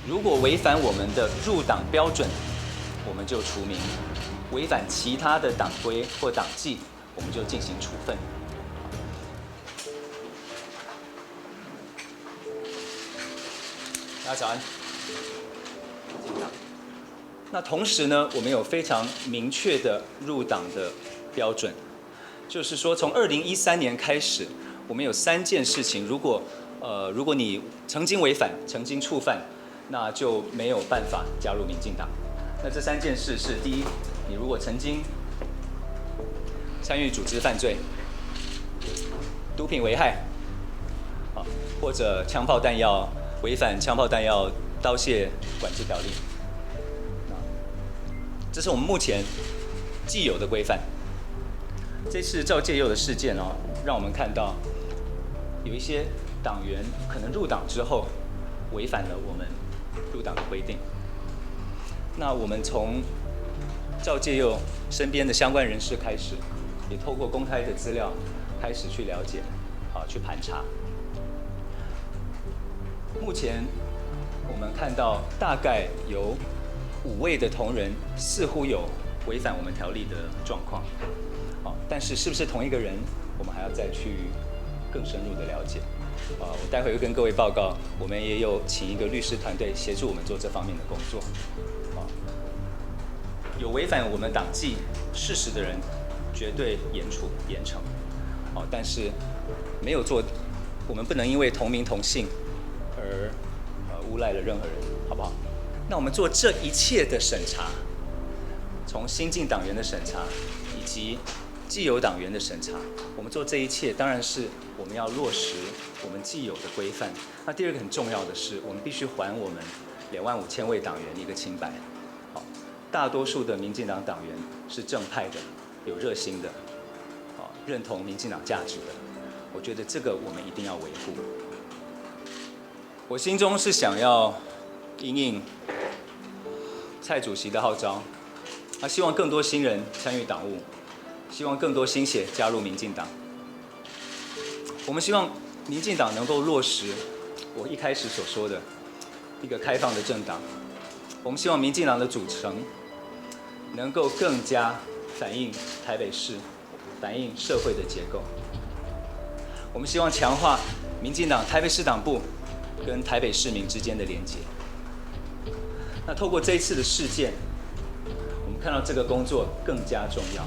如果违反我们的入党标准，我们就除名；违反其他的党规或党纪，我们就进行处分。大家早安。那同时呢，我们有非常明确的入党的标准，就是说从2013年开始，我们有3件事情，如果你曾经违反、曾经触犯，那就没有办法加入民进党。那这3件事是：第一，你如果曾经参与组织犯罪、毒品危害，或者枪炮弹药违反枪炮弹药刀械管制条例。这是我们目前既有的规范。这次赵介佑的事件让我们看到有一些党员可能入党之后违反了我们入党的规定。那我们从赵介佑身边的相关人士开始，也透过公开的资料开始去了解，去盘查。目前我们看到大概有5位的同仁似乎有违反我们条例的状况，但是是不是同一个人，我们还要再去更深入的了解。我待会会跟各位报告，我们也有请一个律师团队协助我们做这方面的工作。有违反我们党纪事实的人，绝对严处严惩。但是没有做，我们不能因为同名同姓而诬赖了任何人，好不好？那我们做这一切的审查，从新进党员的审查，以及既有党员的审查，我们做这一切，当然是我们要落实我们既有的规范。那第二个很重要的是，我们必须还我们25000位党员一个清白。大多数的民进党党员是正派的，有热心的，认同民进党价值的。我觉得这个我们一定要维护。我心中是想要因应蔡主席的号召，希望更多新人参与党务，希望更多新血加入民进党。我们希望民进党能够落实我一开始所说的一个开放的政党。我们希望民进党的组成能够更加反映台北市、反映社会的结构。我们希望强化民进党台北市党部跟台北市民之间的连结。那透过这一次的事件，我们看到这个工作更加重要。